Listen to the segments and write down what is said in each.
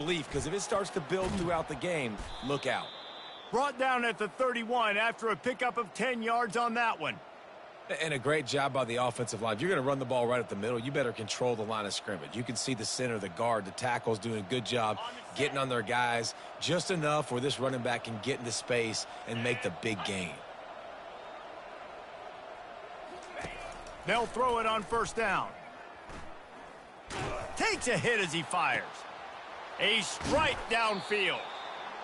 belief, because if it starts to build throughout the game, look out. Brought down at the 31 after a pickup of 10 yards on that one. And a great job by the offensive line. If you're going to run the ball right at the middle, you better control the line of scrimmage. You can see the center, the guard, the tackles doing a good job getting on their guys just enough where this running back can get into space and make the big gain. They'll throw it on first down. Takes a hit as he fires. A strike downfield.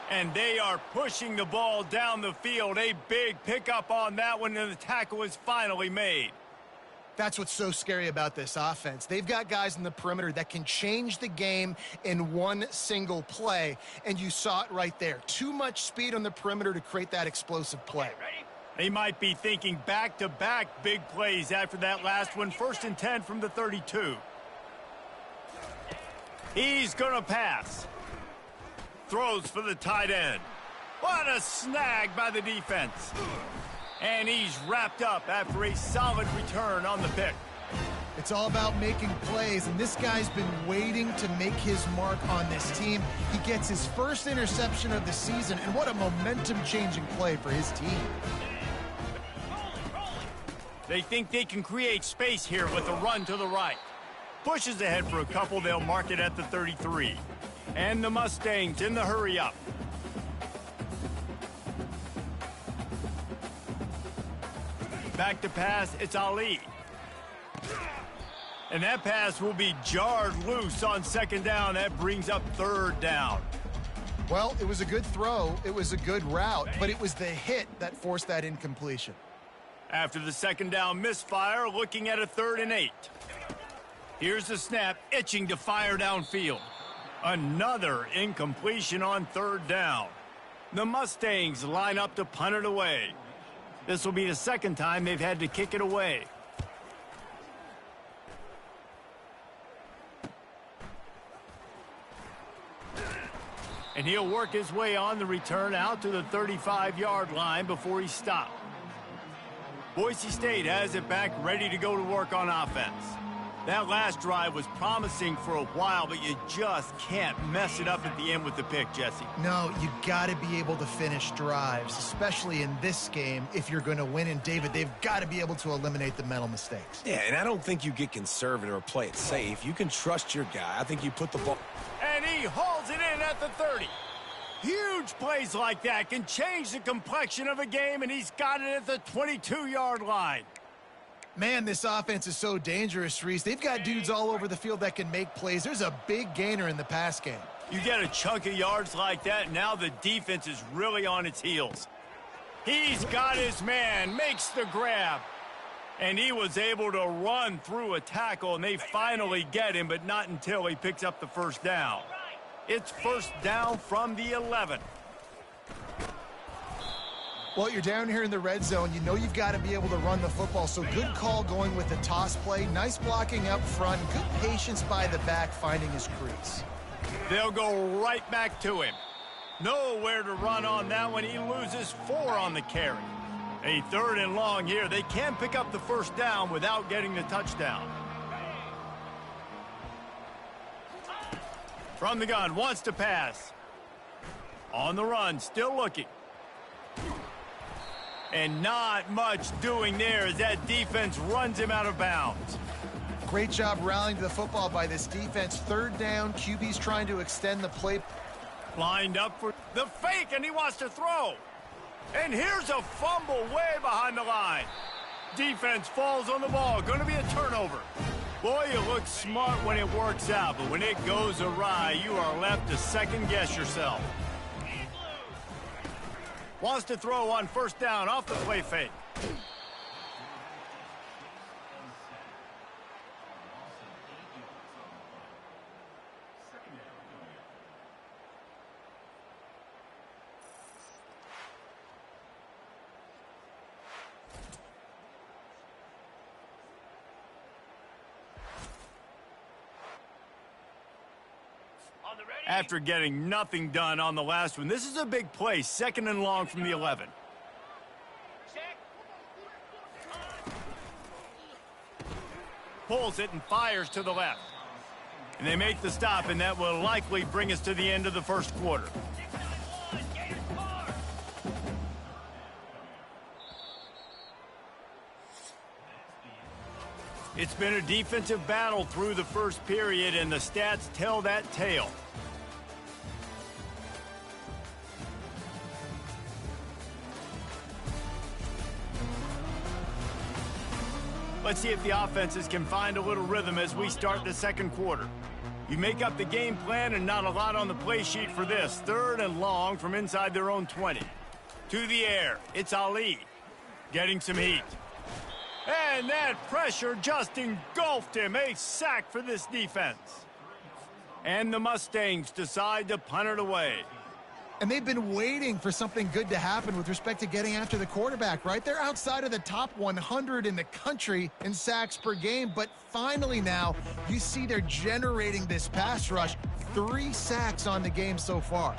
And they are pushing the ball down the field. A big pickup on that one, and the tackle is finally made. That's what's so scary about this offense. They've got guys in the perimeter that can change the game in one single play, and you saw it right there. Too much speed on the perimeter to create that explosive play. They might be thinking back-to-back big plays after that last one. 1st and 10 from the 32. He's going to pass. Throws for the tight end. What a snag by the defense. And he's wrapped up after a solid return on the pick. It's all about making plays, and this guy's been waiting to make his mark on this team. He gets his first interception of the season, and what a momentum-changing play for his team. They think they can create space here with a run to the right. Pushes ahead for a couple. They'll mark it at the 33. And the Mustangs in the hurry-up. Back to pass, it's Ali. And that pass will be jarred loose on 2nd down. That brings up 3rd down. Well, it was a good throw. It was a good route, but it was the hit that forced that incompletion. After the 2nd down misfire, looking at a 3rd and 8. Here's the snap, itching to fire downfield. Another incompletion on 3rd down. The Mustangs line up to punt it away. This will be the 2nd time they've had to kick it away. And he'll work his way on the return out to the 35-yard line before he stopped. Boise State has it back, ready to go to work on offense. That last drive was promising for a while, but you just can't mess it up at the end with the pick, Jesse. No, you got to be able to finish drives, especially in this game if you're going to win. And, David, they've got to be able to eliminate the mental mistakes. Yeah, and I don't think you get conservative or play it safe. You can trust your guy. I think you put the ball. And he hauls it in at the 30. Huge plays like that can change the complexion of a game, and he's got it at the 22-yard line. Man, this offense is so dangerous, Reese. They've got dudes all over the field that can make plays. There's a big gainer in the pass game. You get a chunk of yards like that, now the defense is really on its heels. He's got his man, makes the grab. And he was able to run through a tackle, and they finally get him, but not until he picks up the 1st down. It's 1st down from the 11. Well, you're down here in the red zone. You know you've got to be able to run the football, so good call going with the toss play. Nice blocking up front. Good patience by the back finding his crease. They'll go right back to him. Nowhere to run on that one. He loses 4 on the carry. A 3rd and long here. They can pick up the 1st down without getting the touchdown. From the gun, wants to pass. On the run, still looking. And not much doing there as that defense runs him out of bounds. Great job rallying to the football by this defense. 3rd down, QB's trying to extend the play. Lined up for the fake, and he wants to throw. And here's a fumble way behind the line. Defense falls on the ball. Going to be a turnover. Boy, you look smart when it works out, but when it goes awry, you are left to second-guess yourself. Wants to throw on 1st down off the play fake. After getting nothing done on the last one, this is a big play, 2nd and long from the 11. Pulls it and fires to the left. And they make the stop, and that will likely bring us to the end of the first quarter. It's been a defensive battle through the first period, and the stats tell that tale. Let's see if the offenses can find a little rhythm as we start the second quarter. You make up the game plan and not a lot on the play sheet for this. 3rd and long from inside their own 20. To the air, it's Ali. Getting some heat. And that pressure just engulfed him. A sack for this defense. And the Mustangs decide to punt it away. And they've been waiting for something good to happen with respect to getting after the quarterback, right? They're outside of the top 100 in the country in sacks per game, but finally now you see they're generating this pass rush. 3 sacks on the game so far.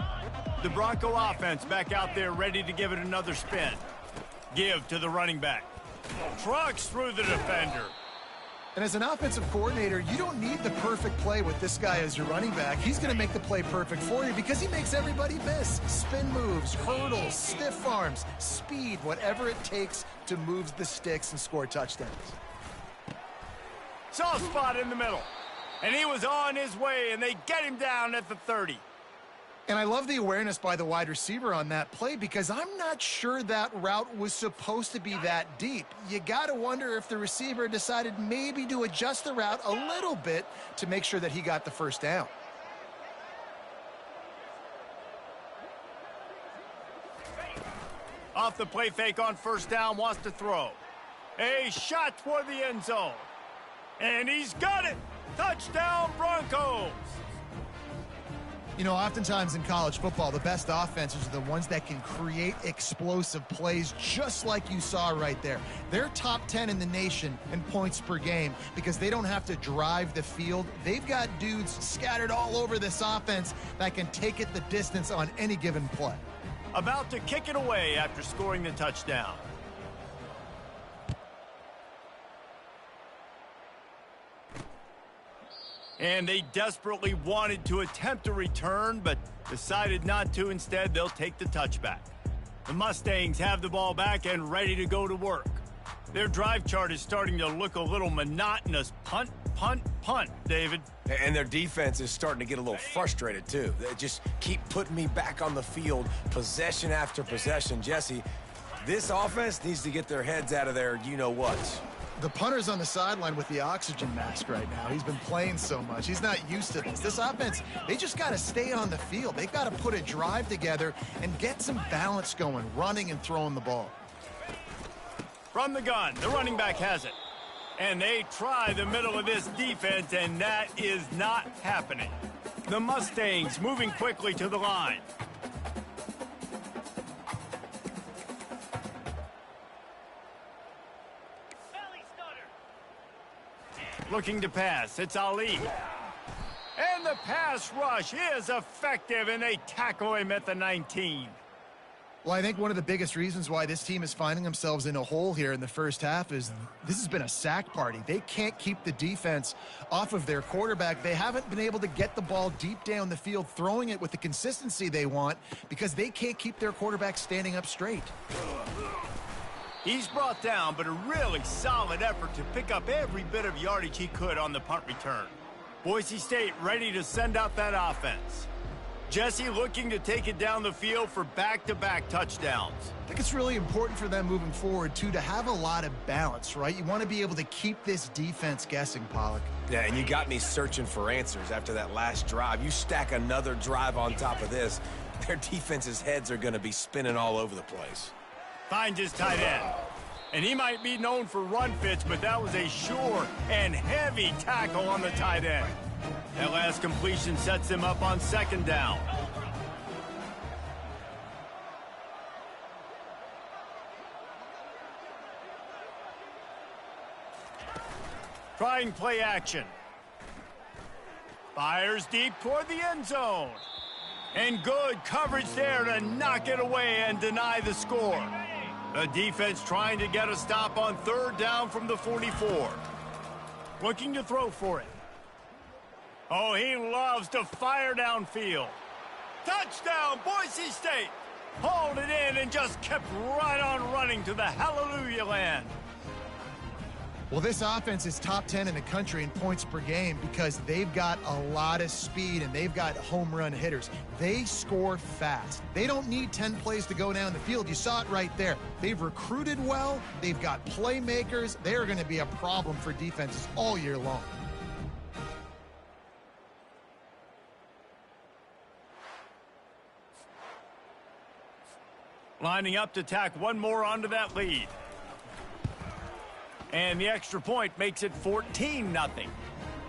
The Bronco offense back out there ready to give it another spin. Give to the running back. Trucks through the defender. And as an offensive coordinator, you don't need the perfect play with this guy as your running back. He's going to make the play perfect for you because he makes everybody miss. Spin moves, hurdles, stiff arms, speed, whatever it takes to move the sticks and score touchdowns. Soft spot in the middle. And he was on his way, and they get him down at the 30. And I love the awareness by the wide receiver on that play because I'm not sure that route was supposed to be that deep. You got to wonder if the receiver decided maybe to adjust the route a little bit to make sure that he got the first down. Off the play fake on first down, wants to throw. A shot toward the end zone. And he's got it. Touchdown, Broncos. You know, oftentimes in college football, the best offenses are the ones that can create explosive plays just like you saw right there. They're top 10 in the nation in points per game because they don't have to drive the field. They've got dudes scattered all over this offense that can take it the distance on any given play. About to kick it away after scoring the touchdown. And they desperately wanted to attempt a return, but decided not to. Instead, they'll take the touchback. The Mustangs have the ball back and ready to go to work. Their drive chart is starting to look a little monotonous. Punt, punt, punt, David. And their defense is starting to get a little frustrated, too. They just keep putting me back on the field, possession after possession. Jesse, this offense needs to get their heads out of their you-know-what. The punter's on the sideline with the oxygen mask right now. He's been playing so much. He's not used to this. This offense, they just got to stay on the field. They've got to put a drive together and get some balance going, running and throwing the ball. From the gun, the running back has it. And they try the middle of this defense, and that is not happening. The Mustangs moving quickly to the line. Looking to pass, it's Ali. And the pass rush is effective, and they tackle him at the 19. Well, I think one of the biggest reasons why this team is finding themselves in a hole here in the first half is this has been a sack party. They can't keep the defense off of their quarterback. They haven't been able to get the ball deep down the field, throwing it with the consistency they want because they can't keep their quarterback standing up straight. He's brought down, but a really solid effort to pick up every bit of yardage he could on the punt return. Boise State ready to send out that offense. Jesse looking to take it down the field for back-to-back touchdowns. I think it's really important for them moving forward, too, to have a lot of balance, right? You want to be able to keep this defense guessing, Pollock. Yeah, and you got me searching for answers after that last drive. You stack another drive on top of this, their defense's heads are going to be spinning all over the place. Finds his tight end. And he might be known for run fits, but that was a sure and heavy tackle on the tight end. That last completion sets him up on second down. Trying play action. Fires deep toward the end zone. And good coverage there to knock it away and deny the score. The defense trying to get a stop on third down from the 44. Looking to throw for it. Oh, he loves to fire downfield. Touchdown, Boise State. Hauled it in and just kept right on running to the hallelujah land. Well, this offense is top 10 in the country in points per game because they've got a lot of speed and they've got home run hitters. They score fast. They don't need 10 plays to go down the field. You saw it right there. They've recruited well. They've got playmakers. They're going to be a problem for defenses all year long. Lining up to tack one more onto that lead. And the extra point makes it 14-0.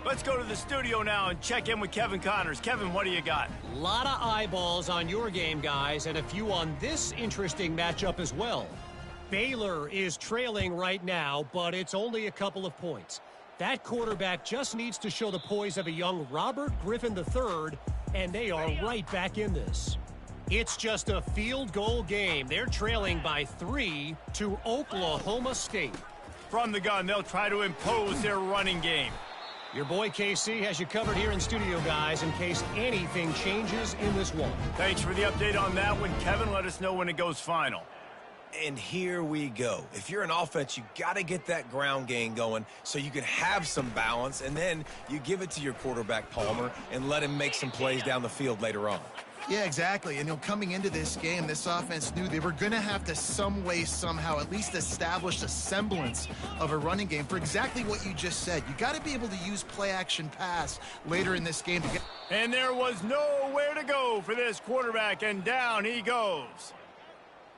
Let's go to the studio now and check in with Kevin Connors. Kevin, what do you got? A lot of eyeballs on your game, guys, and a few on this interesting matchup as well. Baylor is trailing right now, but it's only a couple of points. That quarterback just needs to show the poise of a young Robert Griffin III, and they are right back in this. It's just a field goal game. They're trailing by 3 to Oklahoma State. From the gun, they'll try to impose their running game. Your boy KC has you covered here in studio, guys, in case anything changes in this one. Thanks for the update on that one, Kevin. Let us know when it goes final. And here we go. If you're an offense, you got to get that ground game going so you can have some balance, and then you give it to your quarterback, Palmer, and let him make some plays down the field later on. Yeah, exactly. And, coming into this game, this offense knew they were going to have to some way, somehow, at least establish a semblance of a running game for exactly what you just said. You got to be able to use play-action pass later in this game. And there was nowhere to go for this quarterback, and down he goes.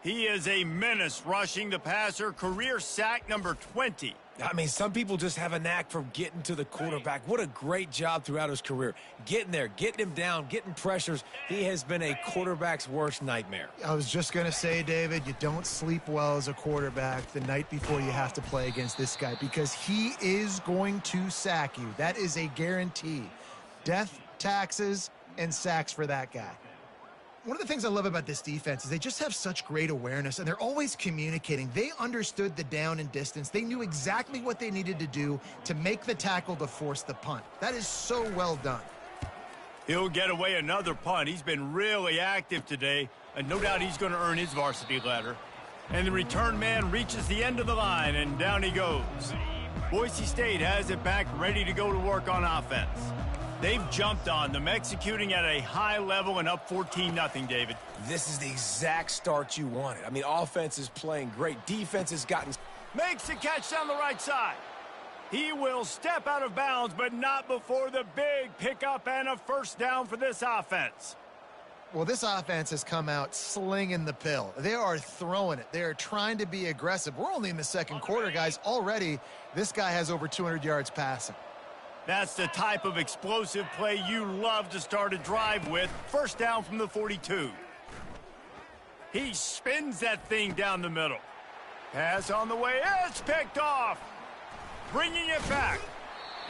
He is a menace rushing the passer, career sack number 20. I mean, some people just have a knack for getting to the quarterback. What a great job throughout his career. Getting there, getting him down, getting pressures. He has been a quarterback's worst nightmare. I was just going to say, David, you don't sleep well as a quarterback the night before you have to play against this guy because he is going to sack you. That is a guarantee. Death, taxes, and sacks for that guy. One of the things I love about this defense is they just have such great awareness, and they're always communicating. They understood the down and distance. They knew exactly what they needed to do to make the tackle to force the punt. That is so well done. He'll get away another punt. He's been really active today, and no doubt he's going to earn his varsity ladder. And the return man reaches the end of the line, and down he goes. Boise State has it back, ready to go to work on offense. They've jumped on them, executing at a high level and up 14-0, David. This is the exact start you wanted. I mean, offense is playing great. Defense has gotten... Makes the catch down the right side. He will step out of bounds, but not before the big pickup and a first down for this offense. Well, this offense has come out slinging the pill. They are throwing it. They are trying to be aggressive. We're only in the second quarter, guys. Already, this guy has over 200 yards passing. That's the type of explosive play you love to start a drive with. First down from the 42. He spins that thing down the middle. Pass on the way. It's picked off. Bringing it back.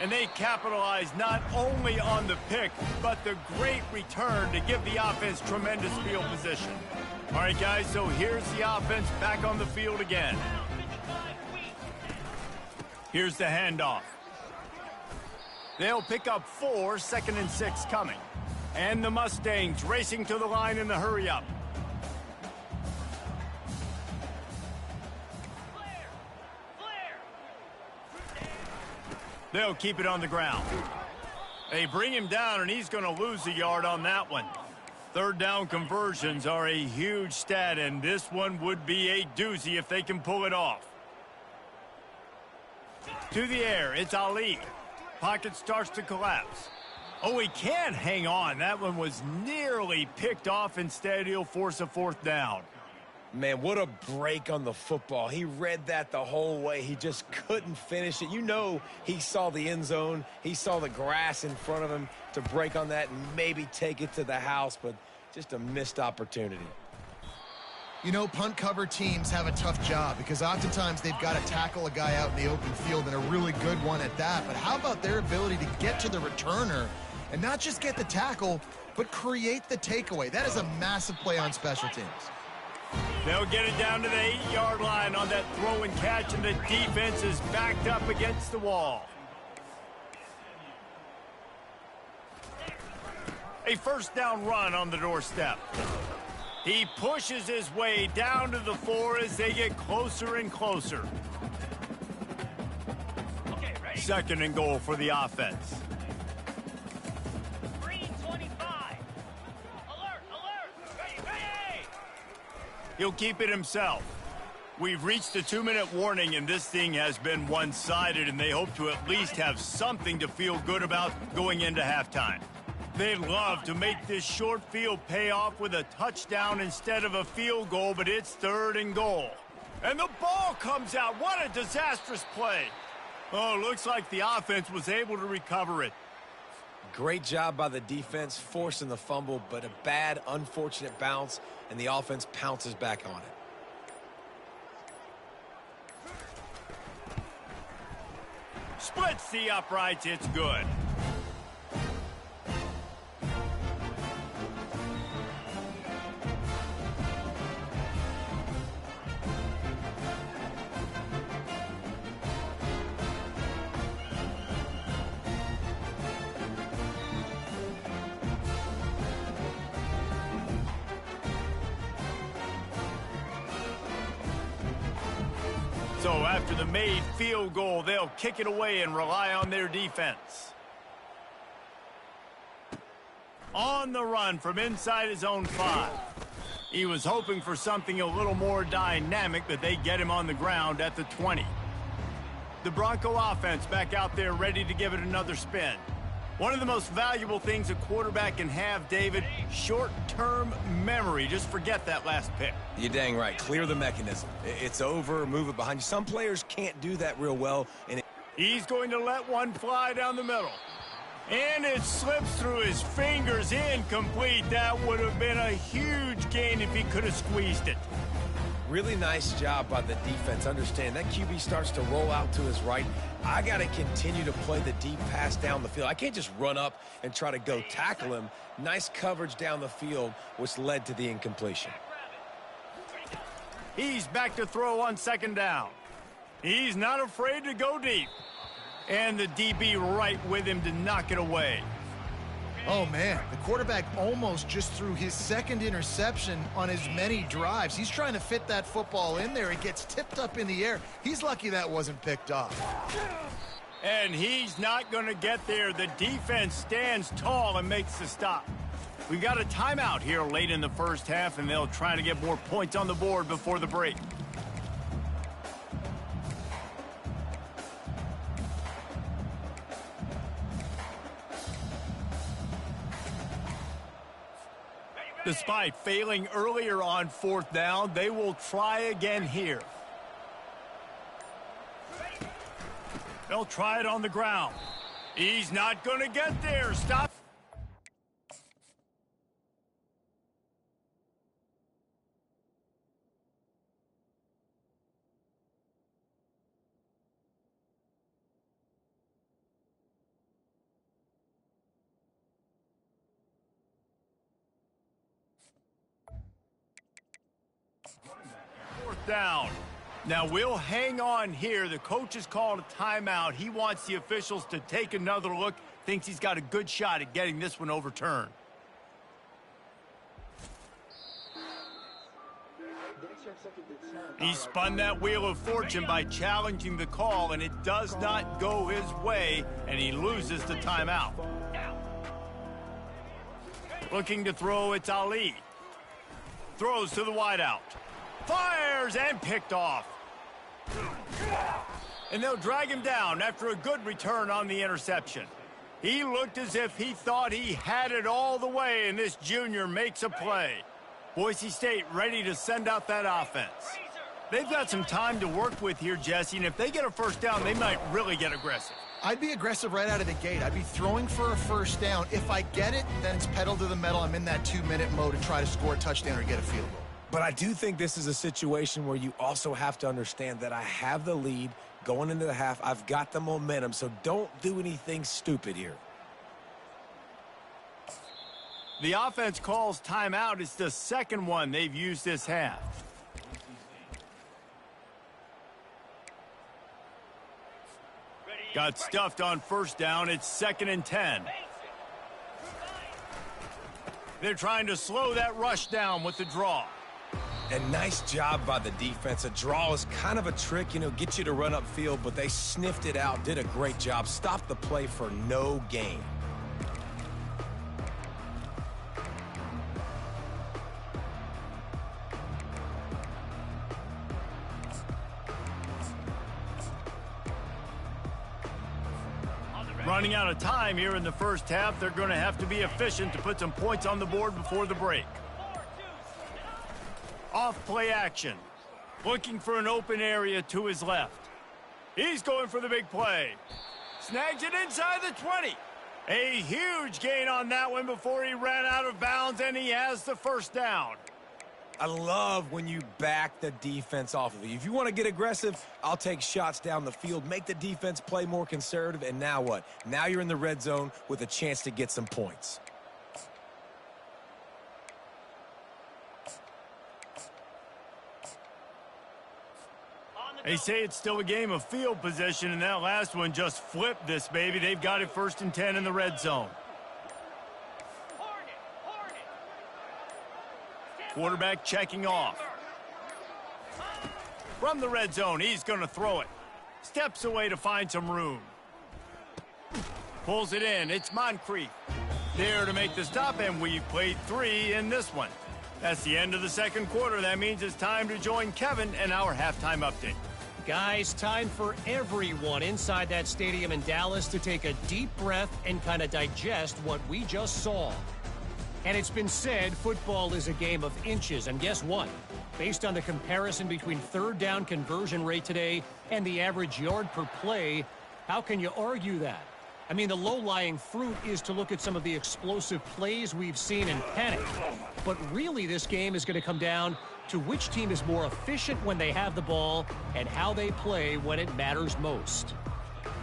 And they capitalize not only on the pick, but the great return to give the offense tremendous field position. All right, guys, so here's the offense back on the field again. Here's the handoff. They'll pick up 4, 2nd and 6 coming. And the Mustangs racing to the line in the hurry-up. They'll keep it on the ground. They bring him down, and he's going to lose a yard on that one. Third down conversions are a huge stat, and this one would be a doozy if they can pull it off. To the air, it's Ali. Pocket starts to collapse. Oh, he can't hang on. That one was nearly picked off. Instead, he'll force a fourth down. Man, what a break on the football. He read that the whole way. He just couldn't finish it. You know he saw the end zone. He saw the grass in front of him to break on that and maybe take it to the house, but just a missed opportunity. Punt cover teams have a tough job because oftentimes they've got to tackle a guy out in the open field, and a really good one at that. But how about their ability to get to the returner and not just get the tackle, but create the takeaway? That is a massive play on special teams. They'll get it down to the 8-yard line on that throw and catch, and the defense is backed up against the wall. A first down run on the doorstep. He pushes his way down to the floor as they get closer and closer. Okay, ready? Second and goal for the offense. Green 25. Alert, alert. Ready, ready. He'll keep it himself. We've reached the 2-minute warning, and this thing has been one-sided, and they hope to at least have something to feel good about going into halftime. They'd love to make this short field pay off with a touchdown instead of a field goal, but it's third and goal. And the ball comes out. What a disastrous play. Oh, looks like the offense was able to recover it. Great job by the defense, forcing the fumble, but a bad, unfortunate bounce, and the offense pounces back on it. Splits the uprights. It's good. So after the made field goal, they'll kick it away and rely on their defense. On the run from inside his own 5. He was hoping for something a little more dynamic, but they get him on the ground at the 20. The Bronco offense back out there ready to give it another spin. One of the most valuable things a quarterback can have, David, short-term memory. Just forget that last pick. You're dang right. Clear the mechanism. It's over, move it behind you. Some players can't do that real well. And He's going to let one fly down the middle. And it slips through his fingers, incomplete. That would have been a huge gain if he could have squeezed it. Really nice job by the defense. Understand that QB starts to roll out to his right. I got to continue to play the deep pass down the field. I can't just run up and try to go tackle him. Nice coverage down the field, which led to the incompletion. He's back to throw on second down. He's not afraid to go deep. And the DB right with him to knock it away. Oh, man, the quarterback almost just threw his second interception on as many drives. He's trying to fit that football in there. It gets tipped up in the air. He's lucky that wasn't picked off. And he's not going to get there. The defense stands tall and makes the stop. We've got a timeout here late in the first half, and they'll try to get more points on the board before the break. Despite failing earlier on fourth down, they will try again here. They'll try it on the ground. He's not going to get there. Stop. Fourth down. Now we'll hang on here. The coach has called a timeout. He wants the officials to take another look. Thinks he's got a good shot at getting this one overturned. He spun that wheel of fortune by challenging the call, and it does not go his way, and he loses the timeout. Looking to throw, it's Ali. Throws to the wideout. Fires and picked off. And they'll drag him down after a good return on the interception. He looked as if he thought he had it all the way, and this junior makes a play. Boise State ready to send out that offense. They've got some time to work with here, Jesse, and if they get a first down, they might really get aggressive. I'd be aggressive right out of the gate. I'd be throwing for a first down. If I get it, then it's pedal to the metal. I'm in that 2-minute mode to try to score a touchdown or get a field goal. But I do think this is a situation where you also have to understand that I have the lead going into the half. I've got the momentum, so don't do anything stupid here. The offense calls timeout. It's the second one they've used this half. Got stuffed on first down. It's 2nd and 10. They're trying to slow that rush down with the draw. And nice job by the defense. A draw is kind of a trick, you know, get you to run upfield, but they sniffed it out, did a great job, stopped the play for no gain. Running out of time here in the first half, they're going to have to be efficient to put some points on the board before the break. Off play action. Looking for an open area to his left. He's going for the big play. Snags it inside the 20. A huge gain on that one before he ran out of bounds, and he has the first down. I love when you back the defense off of you. If you want to get aggressive, I'll take shots down the field, make the defense play more conservative, and now what? Now you're in the red zone with a chance to get some points. They say it's still a game of field position, and that last one just flipped this baby. They've got it 1st and 10 in the red zone. Quarterback checking off. From the red zone, he's going to throw it. Steps away to find some room. Pulls it in. It's Moncrief. There to make the stop, and we've played 3 in this one. That's the end of the second quarter. That means it's time to join Kevin and our halftime update. Guys, time for everyone inside that stadium in Dallas to take a deep breath and kind of digest what we just saw. And it's been said football is a game of inches, and guess what? Based on the comparison between third down conversion rate today and the average yard per play, how can you argue that? I mean, the low-lying fruit is to look at some of the explosive plays we've seen in panic. But really, this game is going to come down to which team is more efficient when they have the ball and how they play when it matters most.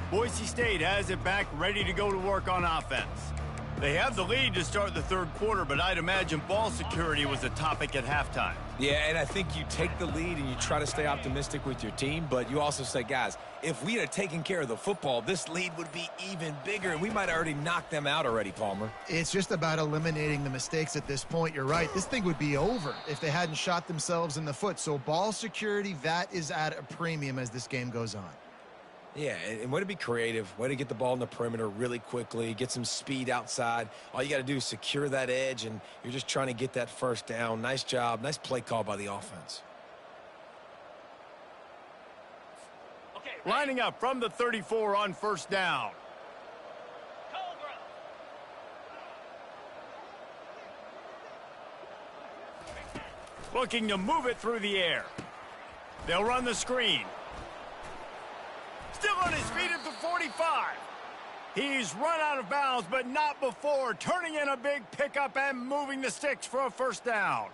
Boise State has it back, ready to go to work on offense. They have the lead to start the third quarter, but I'd imagine ball security was a topic at halftime. Yeah, and I think you take the lead and you try to stay optimistic with your team, but you also say, guys, if we had taken care of the football, this lead would be even bigger, and we might have already knocked them out already, Palmer. It's just about eliminating the mistakes at this point. You're right. This thing would be over if they hadn't shot themselves in the foot. So ball security, that is at a premium as this game goes on. Yeah, and way to be creative, way to get the ball in the perimeter really quickly, get some speed outside. All you got to do is secure that edge, and you're just trying to get that first down. Nice job. Nice play call by the offense. Okay, Lining up from the 34 on first down. Cobra. Looking to move it through the air. They'll run the screen. Still on his feet at the 45. He's run out of bounds, but not before turning in a big pickup and moving the sticks for a first down.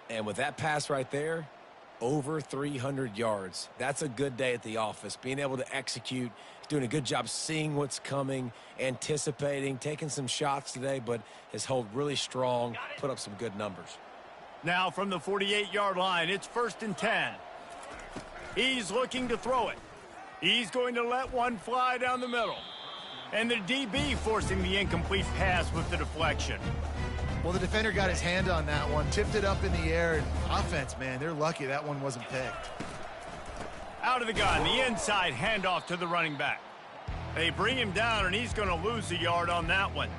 And with that pass right there, over 300 yards. That's a good day at the office. Being able to execute, doing a good job seeing what's coming, anticipating, taking some shots today, but has held really strong, put up some good numbers. Now from the 48-yard line, it's 1st and 10. He's looking to throw it. He's going to let one fly down the middle. And the DB forcing the incomplete pass with the deflection. Well, the defender got his hand on that one, tipped it up in the air, and offense, man, they're lucky that one wasn't picked. Out of the gun, the inside handoff to the running back. They bring him down, and he's going to lose a yard on that one.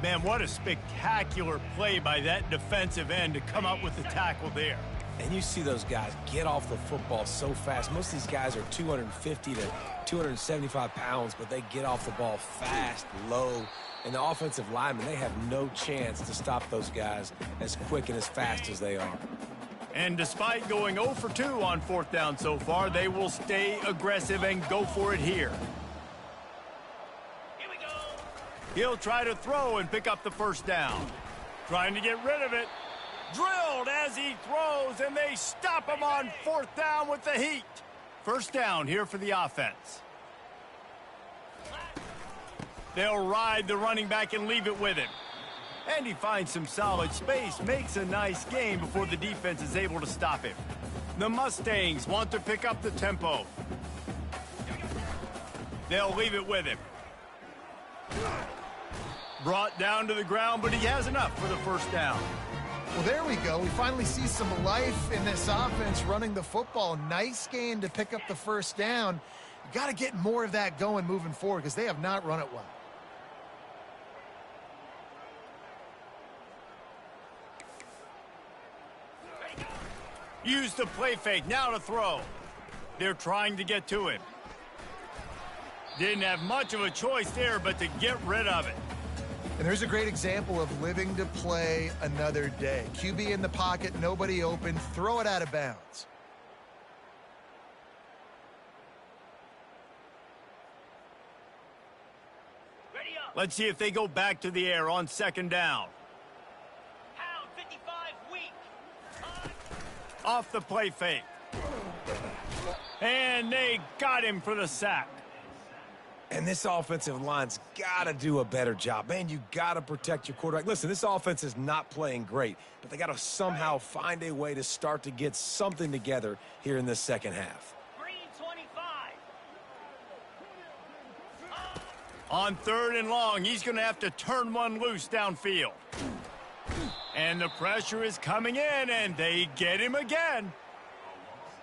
Man, what a spectacular play by that defensive end to come up with the tackle there. And you see those guys get off the football so fast. Most of these guys are 250 to 275 pounds, but they get off the ball fast, low. And the offensive linemen, they have no chance to stop those guys as quick and as fast as they are. And despite going 0 for 2 on 4th down so far, they will stay aggressive and go for it here. Here we go. He'll try to throw and pick up the first down. Trying to get rid of it. Drilled as he throws, and they stop him on 4th down with the heat. First down here for the offense. They'll ride the running back and leave it with him. And he finds some solid space, makes a nice gain before the defense is able to stop him. The Mustangs want to pick up the tempo. They'll leave it with him. Brought down to the ground, but he has enough for the first down. Well, there we go. We finally see some life in this offense running the football. Nice gain to pick up the first down. You got to get more of that going moving forward because they have not run it well. Use the play fake, now to throw. They're trying to get to him. Didn't have much of a choice there, but to get rid of it. And there's a great example of living to play another day. QB in the pocket, nobody open, throw it out of bounds. Ready up. Let's see if they go back to the air on second down. Pound 55 weak. Off the play fake. And they got him for the sack. And this offensive line's got to do a better job. Man, you got to protect your quarterback. Listen, this offense is not playing great, but they got to somehow find a way to start to get something together here in this second half. Green 25. On third and long, he's going to have to turn one loose downfield. And the pressure is coming in, and they get him again.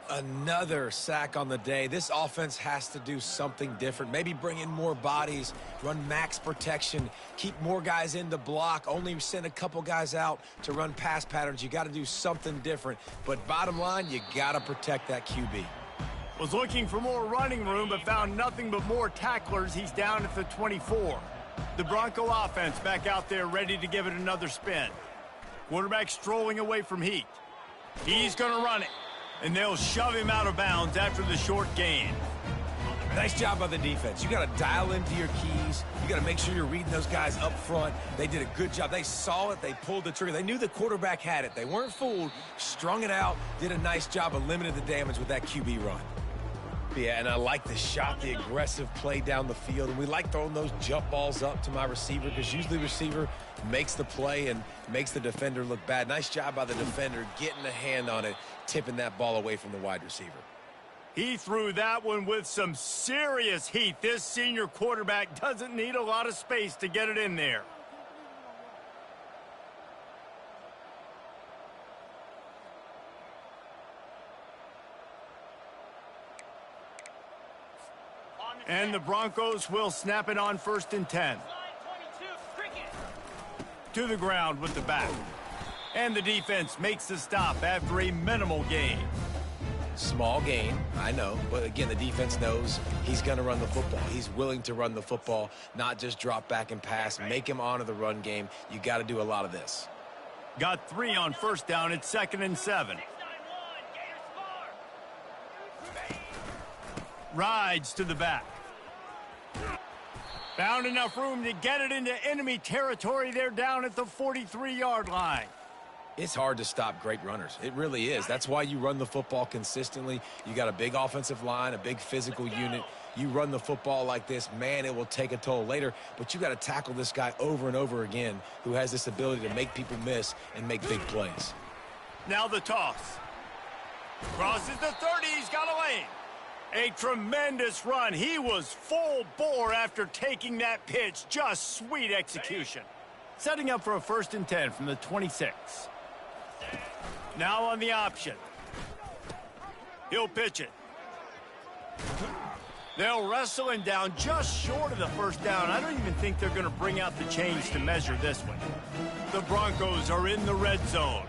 Another sack on the day. This offense has to do something different. Maybe bring in more bodies, run max protection, keep more guys in the block, only send a couple guys out to run pass patterns. You got to do something different. But bottom line, you got to protect that QB. Was looking for more running room, but found nothing but more tacklers. He's down at the 24. The Bronco offense back out there ready to give it another spin. Quarterback strolling away from heat. He's going to run it. And they'll shove him out of bounds after the short gain. Nice job by the defense. You got to dial into your keys. You got to make sure you're reading those guys up front. They did a good job. They saw it. They pulled the trigger. They knew the quarterback had it. They weren't fooled. Strung it out. Did a nice job of limiting the damage with that QB run. Yeah, and I like the shot, the aggressive play down the field. And we like throwing those jump balls up to my receiver because usually the receiver makes the play and makes the defender look bad. Nice job by the defender getting a hand on it, tipping that ball away from the wide receiver. He threw that one with some serious heat. This senior quarterback doesn't need a lot of space to get it in there. And the Broncos will snap it on 1st and 10. To the ground with the back. And the defense makes the stop after a minimal gain. Small gain, I know. But again, the defense knows he's going to run the football. He's willing to run the football, not just drop back and pass. Make him honor the run game. You got to do a lot of this. Got 3 on 1st down. It's 2nd and 7. Rides to the back. Found enough room to get it into enemy territory. They're down at the 43-yard line. It's hard to stop great runners. It really is. That's why you run the football consistently. You got a big offensive line, a big physical unit. You run the football like this, man, it will take a toll later. But you got to tackle this guy over and over again who has this ability to make people miss and make big plays. Now the toss. Crosses the 30. He's got a lane. A tremendous run. He was full bore after taking that pitch. Just sweet execution. Setting up for a 1st and 10 from the 26. Now on the option. He'll pitch it. They'll wrestle him down just short of the 1st down. I don't even think they're going to bring out the chains to measure this one. The Broncos are in the red zone.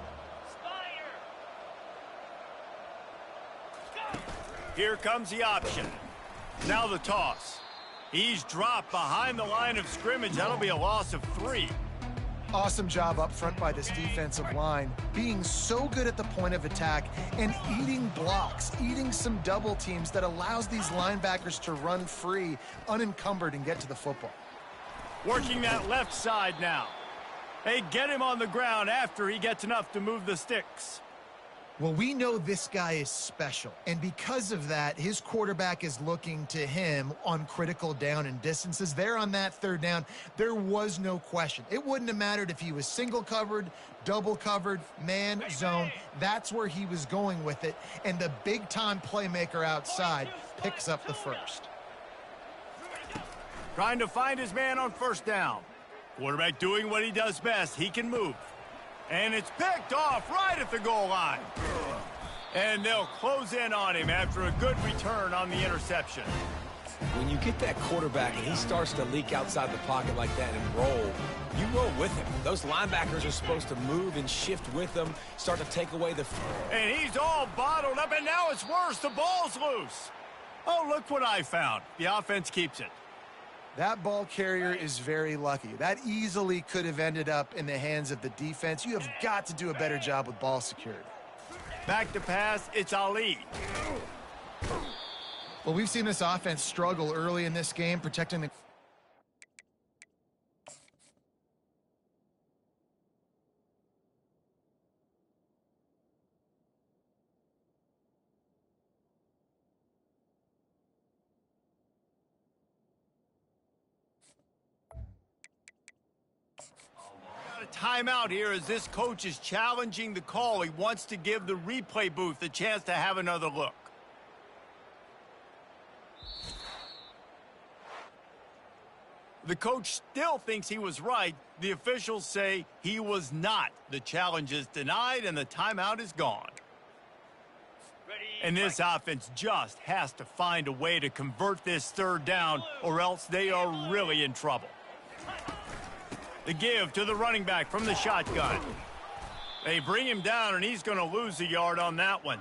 Here comes the option. Now the toss. He's dropped behind the line of scrimmage. That'll be a loss of 3. Awesome job up front by this defensive line, being so good at the point of attack and eating blocks, eating some double teams that allows these linebackers to run free, unencumbered, and get to the football. Working that left side now. They get him on the ground after he gets enough to move the sticks. Well, we know this guy is special, and because of that, his quarterback is looking to him on critical down and distances. There on that 3rd down, there was no question. It wouldn't have mattered if he was single covered, double covered, man, zone. That's where he was going with it, and the big-time playmaker outside picks up the 1st. Trying to find his man on 1st down. Quarterback doing what he does best. He can move. And it's picked off right at the goal line. And they'll close in on him after a good return on the interception. When you get that quarterback and he starts to leak outside the pocket like that and roll, you roll with him. Those linebackers are supposed to move and shift with them, start to take away the... And he's all bottled up, and now it's worse. The ball's loose. Oh, look what I found. The offense keeps it. That ball carrier is very lucky. That easily could have ended up in the hands of the defense. You have got to do a better job with ball security. Back to pass, it's Ali. Well, we've seen this offense struggle early in this game, protecting the... Timeout here as this coach is challenging the call. He wants to give the replay booth a chance to have another look. The coach still thinks he was right. The officials say he was not. The challenge is denied and the timeout is gone. And this offense just has to find a way to convert this third down or else they are really in trouble. The give to the running back from the shotgun. They bring him down, and he's going to lose a yard on that one.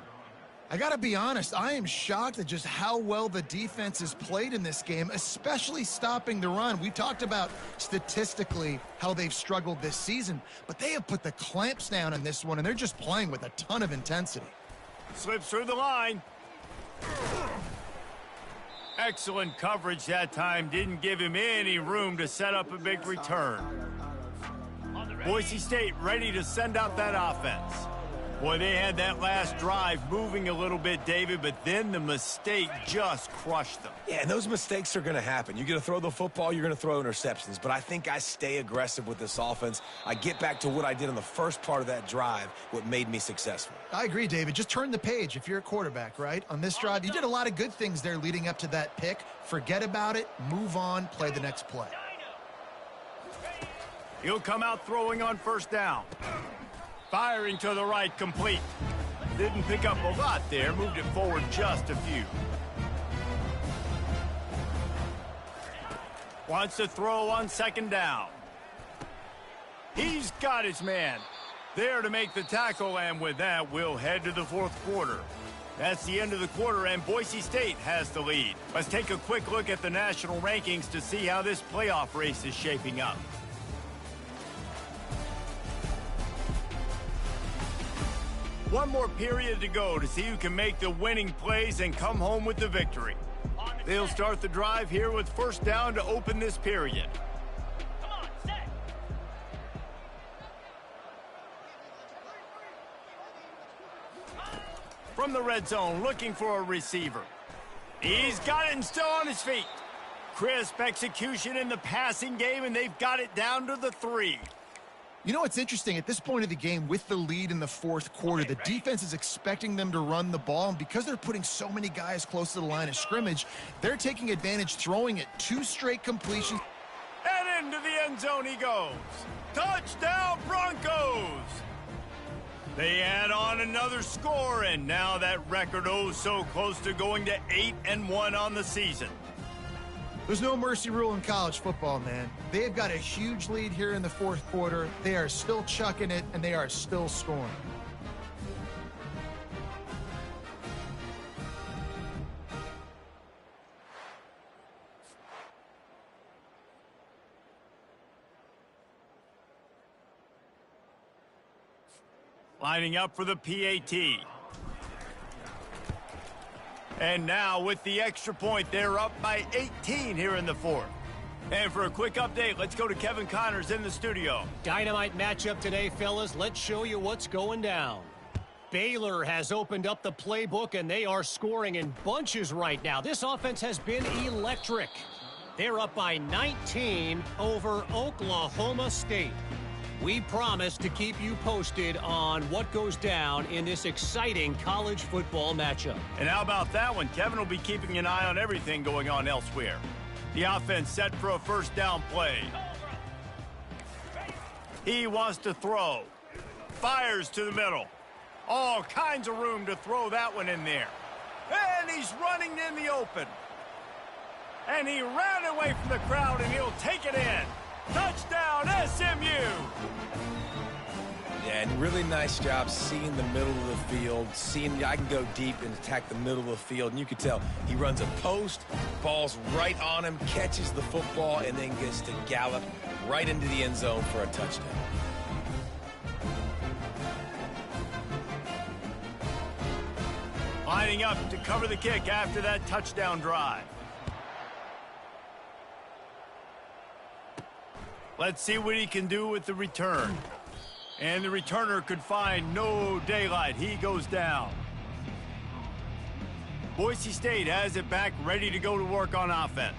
I got to be honest, I am shocked at just how well the defense has played in this game, especially stopping the run. We talked about statistically how they've struggled this season, but they have put the clamps down in this one, and they're just playing with a ton of intensity. Slips through the line. Excellent coverage that time. Didn't give him any room to set up a big return. Boise State ready to send out that offense. Boy, they had that last drive moving a little bit, David, but then the mistake just crushed them. Yeah, and those mistakes are going to happen. You're going to throw the football, you're going to throw interceptions. But I think I stay aggressive with this offense. I get back to what I did on the first part of that drive, what made me successful. I agree, David. Just turn the page if you're a quarterback, right? On this drive, you did a lot of good things there leading up to that pick. Forget about it, move on, play the next play. He'll come out throwing on first down. Firing to the right, complete. Didn't pick up a lot there, moved it forward just a few. Wants to throw on second down. He's got his man. There to make the tackle, and with that, we'll head to the fourth quarter. That's the end of the quarter, and Boise State has the lead. Let's take a quick look at the national rankings to see how this playoff race is shaping up. One more period to go to see who can make the winning plays and come home with the victory. They'll start the drive here with first down to open this period. Come on, set. From the red zone, looking for a receiver. He's got it and still on his feet. Crisp execution in the passing game, and they've got it down to the 3. You know what's interesting? At this point of the game, with the lead in the fourth quarter, the defense is expecting them to run the ball, and because they're putting so many guys close to the line of scrimmage, they're taking advantage, throwing it 2 straight completions. And into the end zone he goes. Touchdown, Broncos! They add on another score, and now that record so close to going to 8-1 on the season. There's no mercy rule in college football, man. They've got a huge lead here in the fourth quarter. They are still chucking it, and they are still scoring. Lining up for the PAT. And now with the extra point, they're up by 18 here in the fourth. And for a quick update, let's go to Kevin Connors in the studio. Dynamite matchup today, fellas. Let's show you what's going down. Baylor has opened up the playbook, and they are scoring in bunches right now. This offense has been electric. They're up by 19 over Oklahoma State. We promise to keep you posted on what goes down in this exciting college football matchup. And how about that one? Kevin will be keeping an eye on everything going on elsewhere. The offense set for a first down play. He wants to throw. Fires to the middle. All kinds of room to throw that one in there. And he's running in the open. And he ran away from the crowd, and he'll take it in. Touchdown, SMU! Yeah, and really nice job seeing the middle of the field, seeing I can go deep and attack the middle of the field. And you can tell he runs a post, ball's right on him, catches the football, and then gets to gallop right into the end zone for a touchdown. Lining up to cover the kick after that touchdown drive. Let's see what he can do with the return. And the returner could find no daylight. He goes down. Boise State has it back, ready to go to work on offense.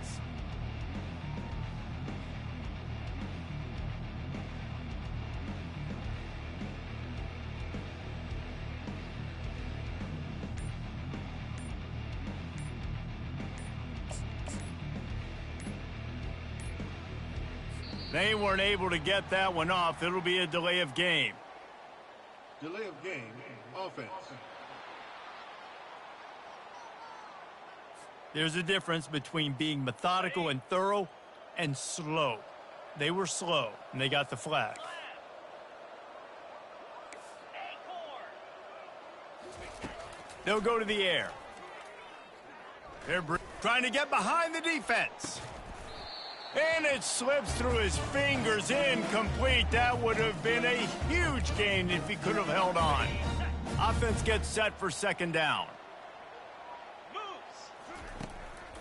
They weren't able to get that one off. It'll be a delay of game. Delay of game, offense. There's a difference between being methodical and thorough and slow. They were slow, and they got the flag. They'll go to the air. They're trying to get behind the defense. And it slips through his fingers, incomplete. That would have been a huge gain if he could have held on. Offense gets set for second down.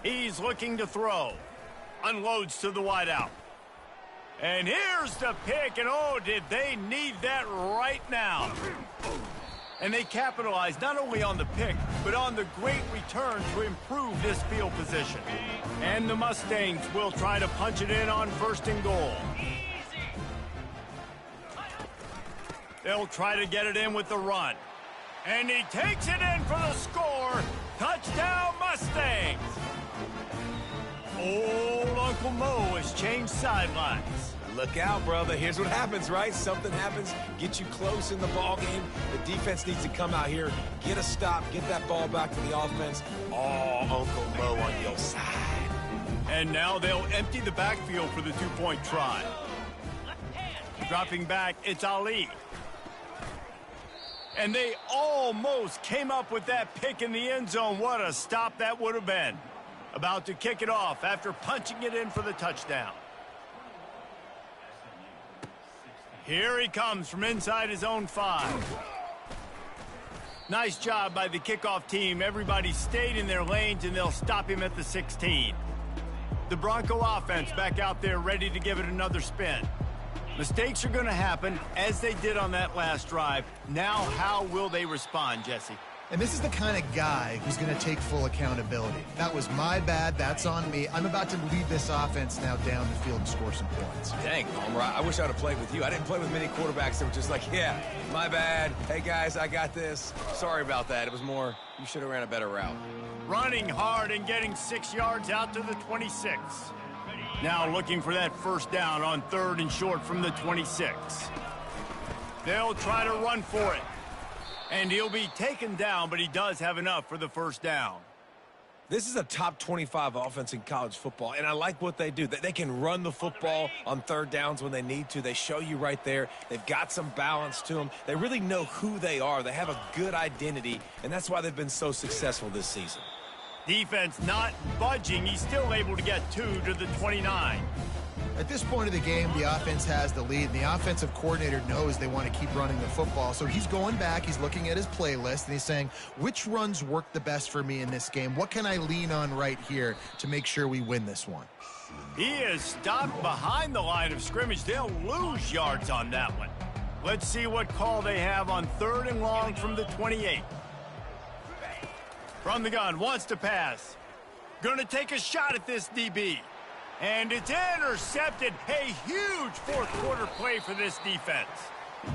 He's looking to throw. Unloads to the wideout. And here's the pick, and oh, did they need that right now. And they capitalized not only on the pick, but on the great return to improve this field position. And the Mustangs will try to punch it in on 1st and goal. They'll try to get it in with the run. And he takes it in for the score. Touchdown, Mustangs! Old Uncle Mo has changed sidelines. Look out, brother. Here's what happens, right? Something happens, get you close in the ball game. The defense needs to come out here, get a stop, get that ball back to the offense. Oh, Uncle Mo on your side. And now they'll empty the backfield for the two-point try. Dropping back, it's Ali. And they almost came up with that pick in the end zone. What a stop that would have been. About to kick it off after punching it in for the touchdown. Here he comes from inside his own 5. Nice job by the kickoff team. Everybody stayed in their lanes, and they'll stop him at the 16. The Bronco offense back out there ready to give it another spin. Mistakes are going to happen, as they did on that last drive. Now, how will they respond, Jesse? And this is the kind of guy who's going to take full accountability. That was my bad. That's on me. I'm about to lead this offense now down the field and score some points. Dang, Palmer, I wish I would have played with you. I didn't play with many quarterbacks that were just like, yeah, my bad. Hey, guys, I got this. Sorry about that. It was more, you should have ran a better route. Running hard and getting 6 yards out to the 26. Now looking for that first down on 3rd and short from the 26. They'll try to run for it. And he'll be taken down, but he does have enough for the first down. This is a top 25 offense in college football, and I like what they do. They can run the football on 3rd downs when they need to. They show you right there. They've got some balance to them. They really know who they are. They have a good identity, and that's why they've been so successful this season. Defense not budging. He's still able to get 2 to the 29. At this point of the game, the offense has the lead, and the offensive coordinator knows they want to keep running the football. So he's going back, he's looking at his playlist, and he's saying, which runs work the best for me in this game? What can I lean on right here to make sure we win this one? He is stopped behind the line of scrimmage. They'll lose yards on that one. Let's see what call they have on 3rd and long from the 28. From the gun, wants to pass. Gonna take a shot at this DB. And it's intercepted. A huge 4th quarter play for this defense.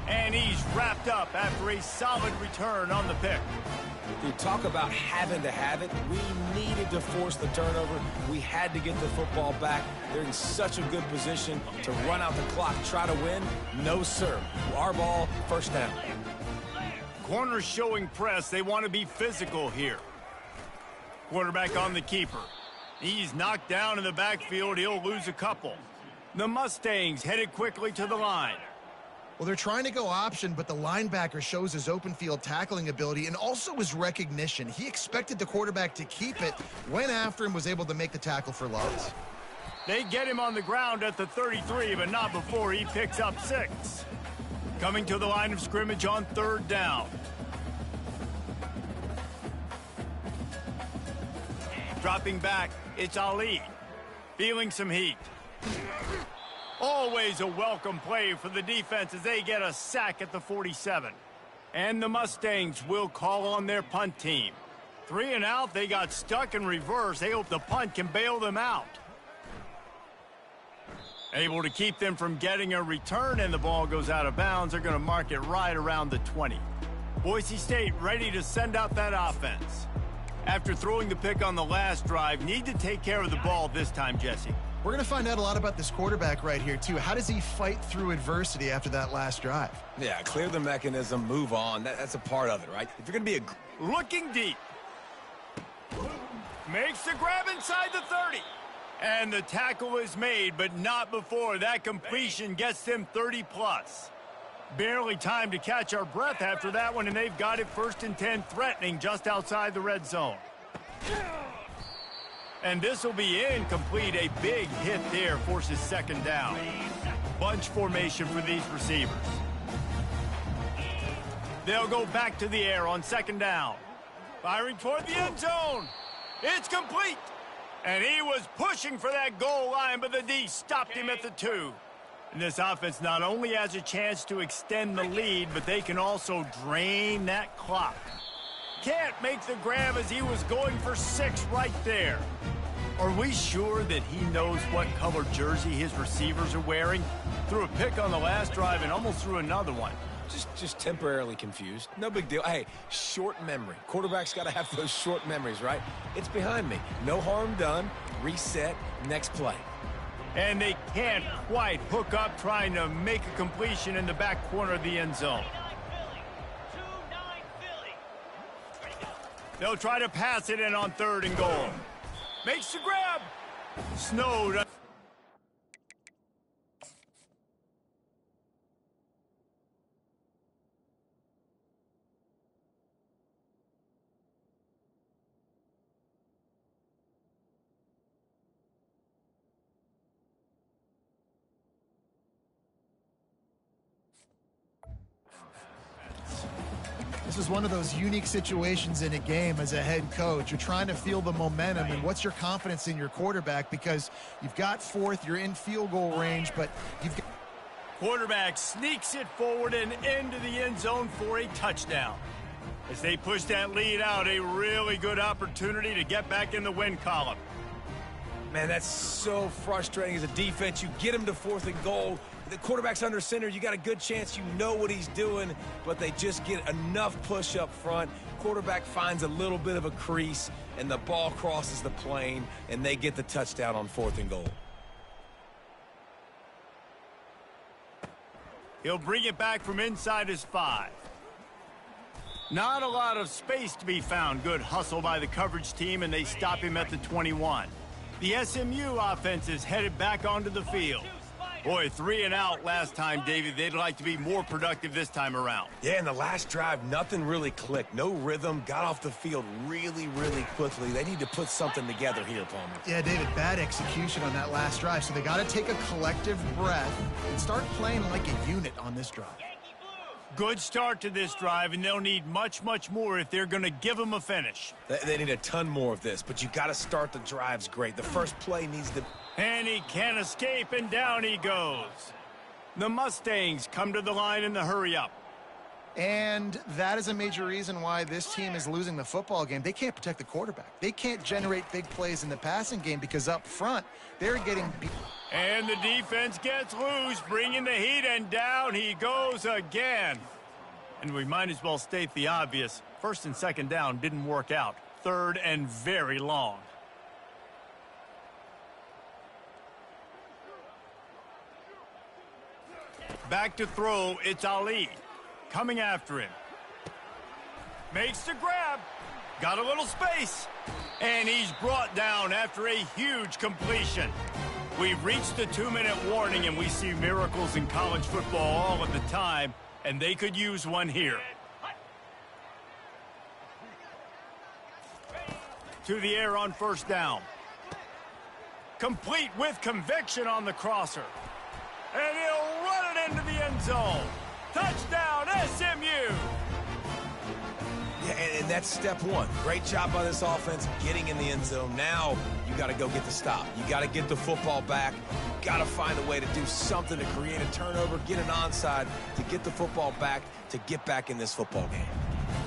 And he's wrapped up after a solid return on the pick. You talk about having to have it. We needed to force the turnover. We had to get the football back. They're in such a good position to run out the clock, try to win. No, sir. Our ball, first down. Corners showing press. They want to be physical here. Quarterback on the keeper. He's knocked down in the backfield. He'll lose a couple. The Mustangs headed quickly to the line. Well, they're trying to go option, but the linebacker shows his open field tackling ability and also his recognition. He expected the quarterback to keep it, went after him, was able to make the tackle for loss. They get him on the ground at the 33, but not before he picks up 6. Coming to the line of scrimmage on 3rd down. Dropping back, it's Ali. Feeling some heat. Always a welcome play for the defense as they get a sack at the 47. And the Mustangs will call on their punt team. 3 and out, they got stuck in reverse. They hope the punt can bail them out. Able to keep them from getting a return, and the ball goes out of bounds. They're going to mark it right around the 20. Boise State ready to send out that offense. After throwing the pick on the last drive, need to take care of the ball this time, Jesse. We're going to find out a lot about this quarterback right here, too. How does he fight through adversity after that last drive? Yeah, clear the mechanism, move on. That's a part of it, right? If you're going to be looking deep. Makes the grab inside the 30. And the tackle is made, but not before that completion gets them 30+. Barely time to catch our breath after that one, and they've got it 1st and 10, threatening just outside the red zone. And this will be incomplete. A big hit there forces 2nd down. Bunch formation for these receivers. They'll go back to the air on 2nd down. Firing toward the end zone. It's complete. And he was pushing for that goal line, but the D stopped him at the 2. And this offense not only has a chance to extend the lead, but they can also drain that clock. Can't make the grab as he was going for 6 right there. Are we sure that he knows what color jersey his receivers are wearing? Threw a pick on the last drive and almost threw another one. Just temporarily confused. No big deal. Hey, short memory. Quarterback's got to have those short memories, right? It's behind me. No harm done. Reset. Next play. And they can't quite hook up trying to make a completion in the back corner of the end zone. They'll try to pass it in on 3rd and goal. Makes the grab. Snowed. This is one of those unique situations in a game as a head coach. You're trying to feel the momentum, and what's your confidence in your quarterback? Because you've got 4th, you're in field goal range, but you've got... Quarterback sneaks it forward and into the end zone for a touchdown. As they push that lead out, a really good opportunity to get back in the win column. Man, that's so frustrating as a defense. You get him to 4th and goal. The quarterback's under center. You got a good chance. You know what he's doing, but they just get enough push up front. Quarterback finds a little bit of a crease, and the ball crosses the plane, and they get the touchdown on 4th and goal. He'll bring it back from inside his 5. Not a lot of space to be found. Good hustle by the coverage team, and they stop him at the 21. The SMU offense is headed back onto the field. Boy, 3 and out last time, David. They'd like to be more productive this time around. Yeah, in the last drive, nothing really clicked. No rhythm, got off the field really, really quickly. They need to put something together here, Palmer. Yeah, David, bad execution on that last drive, so they got to take a collective breath and start playing like a unit on this drive. Good start to this drive, and they'll need much, much more if they're going to give them a finish. They need a ton more of this, but you got to start the drives great. The first play needs to... And he can't escape, and down he goes. The Mustangs come to the line in the hurry-up. And that is a major reason why this team is losing the football game. They can't protect the quarterback. They can't generate big plays in the passing game because up front, they're getting beat. And the defense gets loose, bringing the heat, and down he goes again. And we might as well state the obvious. First and second down didn't work out. Third and very long. Back to throw, it's Ali. Coming after him. Makes the grab. Got a little space. And he's brought down after a huge completion. We've reached the 2-minute warning, and we see miracles in college football all of the time, and they could use one here. To the air on first down. Complete with conviction on the crosser. And he'll run it into the end zone. Touchdown, SMU! Yeah, and that's step one. Great job by this offense getting in the end zone. Now you got to go get the stop. You got to get the football back. You got to find a way to do something to create a turnover, get an onside, to get the football back, to get back in this football game.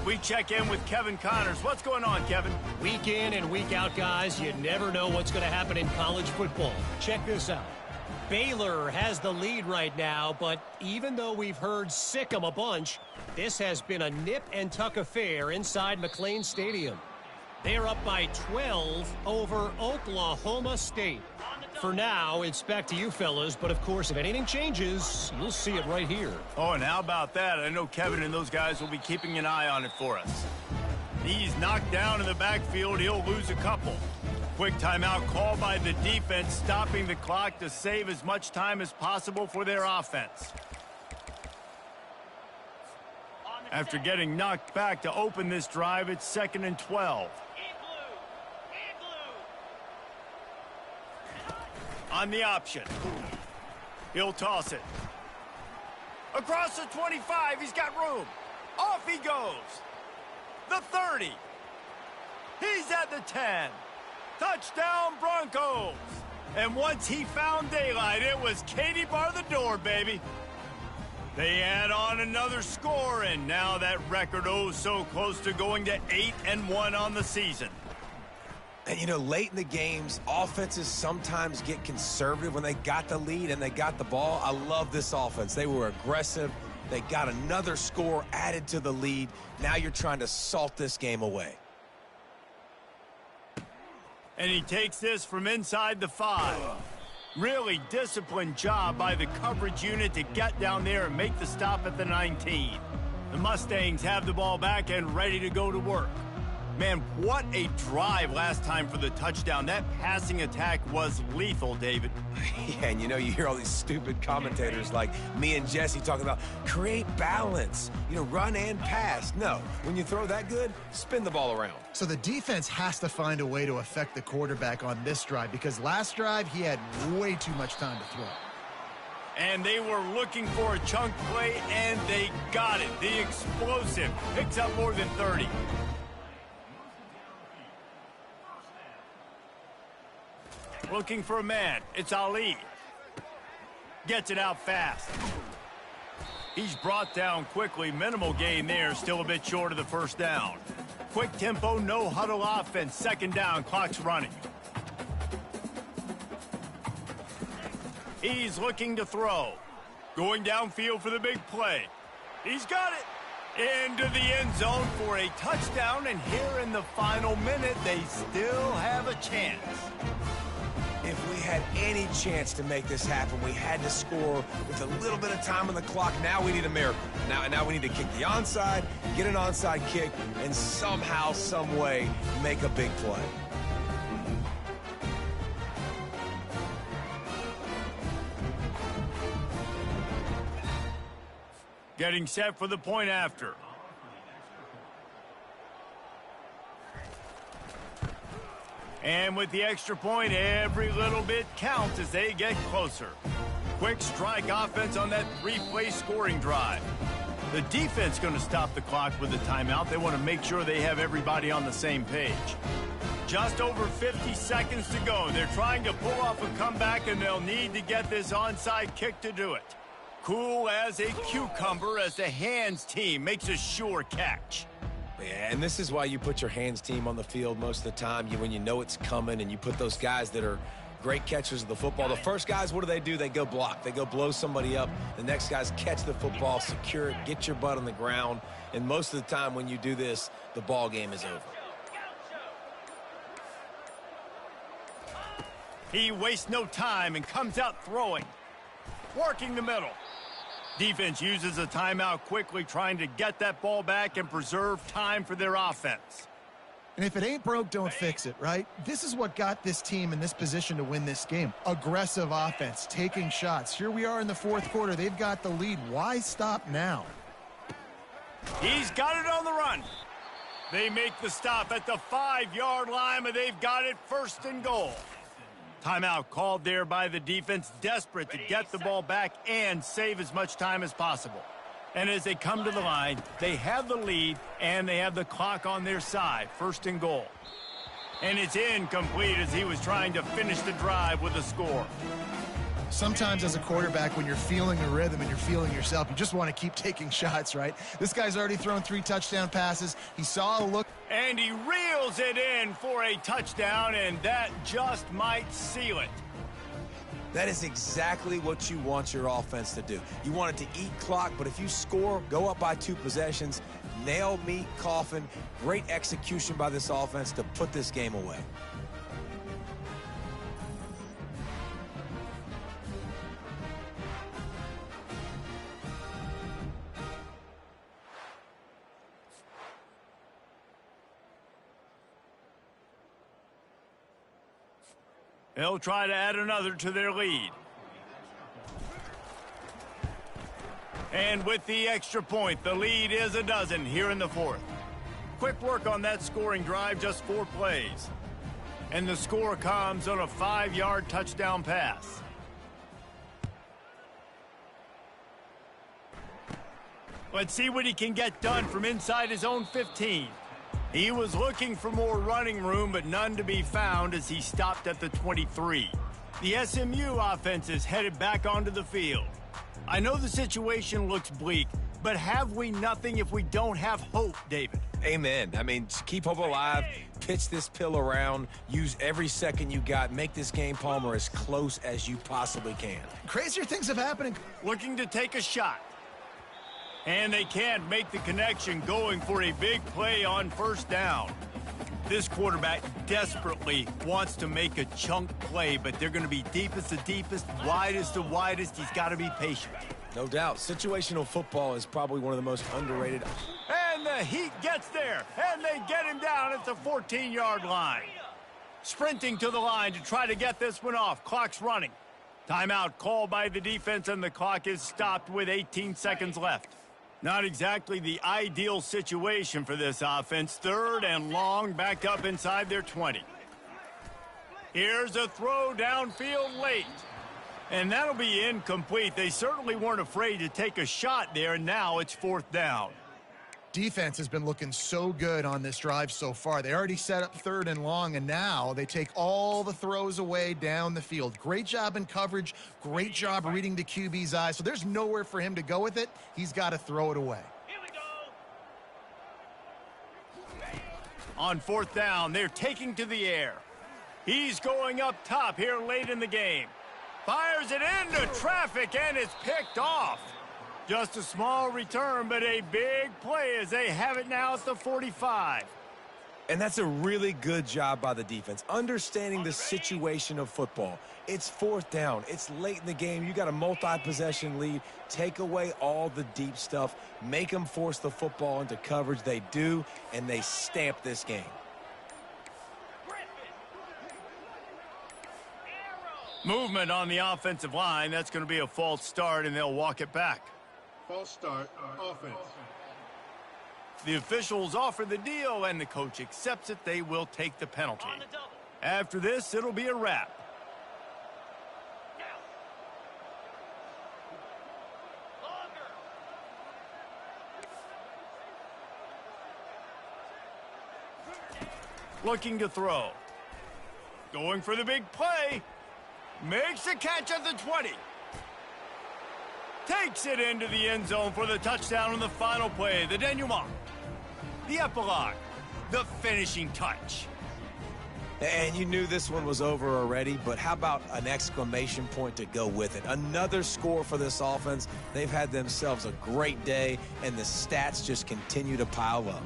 We check in with Kevin Connors. What's going on, Kevin? Week in and week out, guys, you never know what's going to happen in college football. Check this out. Baylor has the lead right now, but even though we've heard sick 'em a bunch, this has been a nip-and-tuck affair inside McLean Stadium. They're up by 12 over Oklahoma State. For now, it's back to you fellas, but of course, if anything changes, you'll see it right here. Oh, and how about that? I know Kevin and those guys will be keeping an eye on it for us. He's knocked down in the backfield. He'll lose a couple. Quick timeout call by the defense, stopping the clock to save as much time as possible for their offense. After getting knocked back to open this drive, it's 2nd and 12. On the option. He'll toss it. Across the 25, he's got room. Off he goes. The 30. He's at the 10. Touchdown, Broncos. And once he found daylight, it was Katie bar the door, baby. They add on another score, and now that record so close to going to 8-1 on the season. And, you know, late in the games, offenses sometimes get conservative when they got the lead and they got the ball. I love this offense. They were aggressive. They got another score added to the lead. Now you're trying to salt this game away. And he takes this from inside the 5. Really disciplined job by the coverage unit to get down there and make the stop at the 19. The Mustangs have the ball back and ready to go to work. Man, what a drive last time for the touchdown. That passing attack was lethal, David. Yeah, and you know, you hear all these stupid commentators like me and Jesse talking about create balance, you know, run and pass. No, when you throw that good, spin the ball around. So the defense has to find a way to affect the quarterback on this drive, because last drive he had way too much time to throw. And they were looking for a chunk play, and they got it. The explosive picks up more than 30. Looking for a man. It's Ali. Gets it out fast. He's brought down quickly. Minimal gain there. Still a bit short of the first down. Quick tempo, no huddle offense. 2nd down. Clock's running. He's looking to throw. Going downfield for the big play. He's got it. Into the end zone for a touchdown. And here in the final minute, they still have a chance. If we had any chance to make this happen, we had to score with a little bit of time on the clock. Now we need a miracle. Now we need to kick the onside, get an onside kick, and somehow, some way, make a big play. Getting set for the point after. And with the extra point, every little bit counts as they get closer. Quick strike offense on that 3-play scoring drive. The defense going to stop the clock with a timeout. They want to make sure they have everybody on the same page. Just over 50 seconds to go. They're trying to pull off a comeback, and they'll need to get this onside kick to do it. Cool as a cucumber as the hands team makes a sure catch. Yeah, and this is why you put your hands team on the field most of the time. When you know it's coming, and you put those guys that are great catchers of the football. The first guys, what do? They go block. They go blow somebody up. The next guys catch the football, secure it, get your butt on the ground. And most of the time when you do this, the ball game is over. He wastes no time and comes out throwing. Working the middle. Defense uses a timeout quickly, trying to get that ball back and preserve time for their offense. And if it ain't broke, don't fix it, right? This is what got this team in this position to win this game. Aggressive offense, taking shots. Here we are in the fourth quarter. They've got the lead. Why stop now? He's got it on the run. They make the stop at the 5-yard line, but they've got it first and goal. Timeout called there by the defense, desperate to get the ball back and save as much time as possible. And as they come to the line, they have the lead and they have the clock on their side, first and goal. And it's incomplete as he was trying to finish the drive with a score. Sometimes as a quarterback, when you're feeling a rhythm and you're feeling yourself, you just want to keep taking shots, right? This guy's already thrown 3 touchdown passes. He saw a look. And he reels it in for a touchdown, and that just might seal it. That is exactly what you want your offense to do. You want it to eat clock, but if you score, go up by 2 possessions, nail, meet, coffin. Great execution by this offense to put this game away. They'll try to add another to their lead. And with the extra point, the lead is a dozen here in the fourth. Quick work on that scoring drive, just 4 plays. And the score comes on a 5-yard touchdown pass. Let's see what he can get done from inside his own 15. He was looking for more running room, but none to be found as he stopped at the 23. The SMU offense is headed back onto the field. I know the situation looks bleak, but have we nothing if we don't have hope, David? Amen. I mean, keep hope alive, pitch this pill around, use every second you got, make this game, Palmer, as close as you possibly can. Crazier things have happened. Looking to take a shot. And they can't make the connection, going for a big play on first down. This quarterback desperately wants to make a chunk play, but they're going to be deepest the deepest, widest the widest. He's got to be patient. No doubt. Situational football is probably one of the most underrated. And the heat gets there, and they get him down at the 14-yard line. Sprinting to the line to try to get this one off. Clock's running. Timeout called by the defense, and the clock is stopped with 18 seconds left. Not exactly the ideal situation for this offense. 3rd and long, back up inside their 20. Here's a throw downfield late. And that'll be incomplete. They certainly weren't afraid to take a shot there, and now it's 4th down. Defense has been looking so good on this drive so far. They already set up 3rd and long, and now they take all the throws away down the field. Great job in coverage. Great job reading the QB's eyes. So there's nowhere for him to go with it. He's got to throw it away. Here we go. On 4th down, they're taking to the air. He's going up top here late in the game. Fires it into traffic, and it's picked off. Just a small return, but a big play as they have it now at the 45. And that's a really good job by the defense, understanding the situation of football. It's 4th down. It's late in the game. You got a multi-possession lead. Take away all the deep stuff. Make them force the football into coverage. They do, and they stamp this game. Movement on the offensive line. That's going to be a false start, and they'll walk it back. False start, offense. The officials offer the deal, and the coach accepts it. They will take the penalty. On the double. After this, it'll be a wrap. Now. Longer. Looking to throw. Going for the big play. Makes a catch at the 20. Takes it into the end zone for the touchdown on the final play. The denouement. The epilogue. The finishing touch. And you knew this one was over already, but how about an exclamation point to go with it? Another score for this offense. They've had themselves a great day, and the stats just continue to pile up.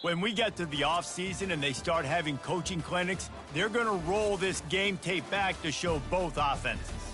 When we get to the offseason and they start having coaching clinics, they're going to roll this game tape back to show both offenses.